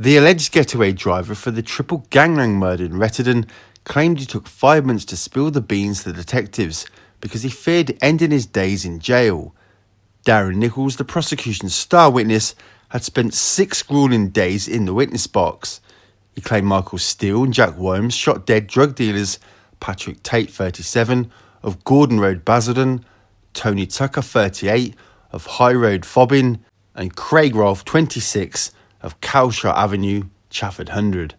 The alleged getaway driver for the triple gangland murder in Rettendon claimed he took 5 months to spill the beans to the detectives because he feared ending his days in jail. Darren Nichols, the prosecution's star witness, had spent 6 grueling days in the witness box. He claimed Michael Steele and Jack Worms shot dead drug dealers Patrick Tate, 37, of Gordon Road, Basildon, Tony Tucker, 38, of High Road, Fobbin, and Craig Rolfe, 26, of Cowshire Avenue, Chafford 100.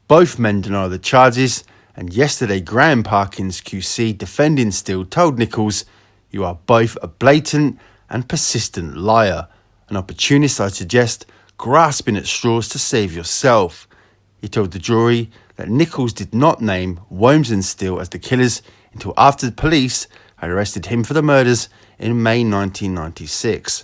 Both men deny the charges, and yesterday Graham Parkins QC, defending Steele, told Nichols, "You are both a blatant and persistent liar, an opportunist, I suggest, grasping at straws to save yourself." He told the jury that Nichols did not name Worms and Steele as the killers until after the police had arrested him for the murders in May 1996.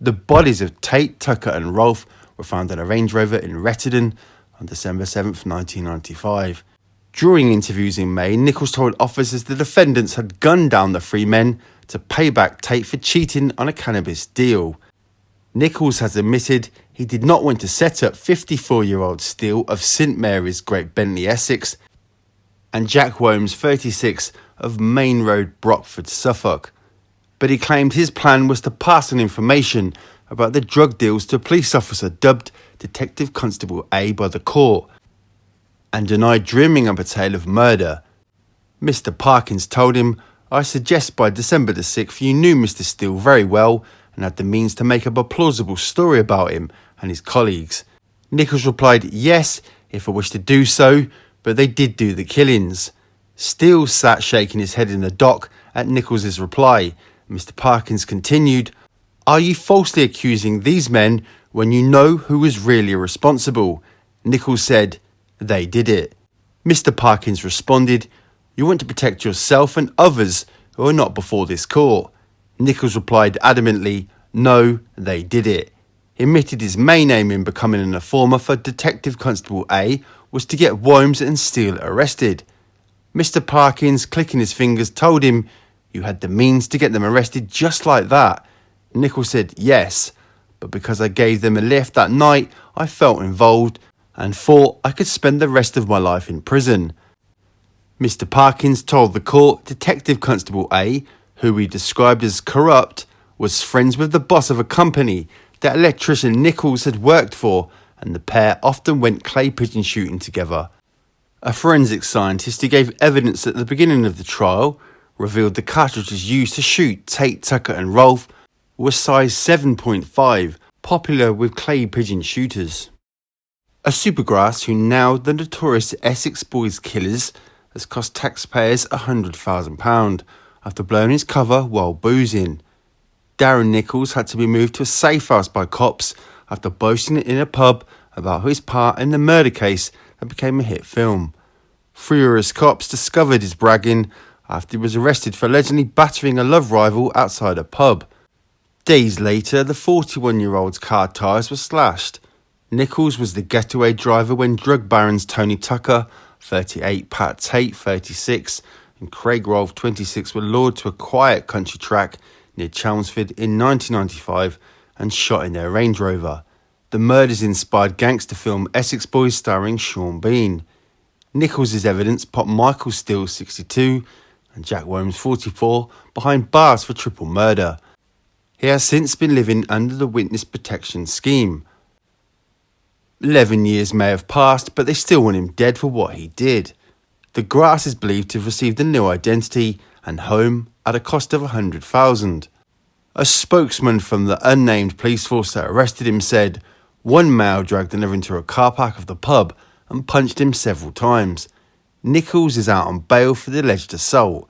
The bodies of Tate, Tucker and Rolfe were found in a Range Rover in Rettendon on December 7, 1995. During interviews in May, Nichols told officers the defendants had gunned down the 3 men to pay back Tate for cheating on a cannabis deal. Nichols has admitted he did not want to set up 54-year-old Steele of St Mary's, Great Bentley, Essex, and Jack Worms, 36, of Main Road, Brockford, Suffolk. But he claimed his plan was to pass on information about the drug deals to a police officer dubbed Detective Constable A by the court, and denied dreaming up a tale of murder. Mr. Parkins told him, "I suggest by December the 6th you knew Mr. Steele very well and had the means to make up a plausible story about him and his colleagues." Nichols replied, "Yes, if I wished to do so, but they did do the killings." Steele sat shaking his head in the dock at Nichols' reply. Mr. Parkins continued, "Are you falsely accusing these men when you know who was really responsible?" Nichols said, "They did it." Mr. Parkins responded, "You want to protect yourself and others who are not before this court." Nichols replied adamantly, "No, they did it." He admitted his main aim in becoming an informer for Detective Constable A was to get Worms and Steele arrested. Mr. Parkins, clicking his fingers, told him, "You had the means to get them arrested just like that." Nichols said, "Yes, but because I gave them a lift that night, I felt involved and thought I could spend the rest of my life in prison." Mr. Parkins told the court Detective Constable A, who he described as corrupt, was friends with the boss of a company that electrician Nichols had worked for, and the pair often went clay pigeon shooting together. A forensic scientist who gave evidence at the beginning of the trial revealed the cartridges used to shoot Tate, Tucker and Rolfe were size 7.5, popular with clay pigeon shooters. A Supergrass who nailed the notorious Essex boys killers has cost taxpayers £100,000 after blowing his cover while boozing. Darren Nichols had to be moved to a safe house by cops after boasting in a pub about his part in the murder case that became a hit film. Furious cops discovered his bragging after he was arrested for allegedly battering a love rival outside a pub. Days later, the 41-year-old's car tyres were slashed. Nichols was the getaway driver when drug barons Tony Tucker, 38, Pat Tate, 36, and Craig Rolfe, 26, were lured to a quiet country track near Chelmsford in 1995 and shot in their Range Rover. The murders inspired gangster film Essex Boys starring Sean Bean. Nichols' evidence put Michael Steele, 62, and Jack Worms, 44, behind bars for triple murder. He has since been living under the witness protection scheme. 11 years may have passed, but they still want him dead for what he did. The Grass is believed to have received a new identity and home at a cost of $100,000. A spokesman from the unnamed police force that arrested him said, "One male dragged another into a car park of the pub and punched him several times. Nichols is out on bail for the alleged assault.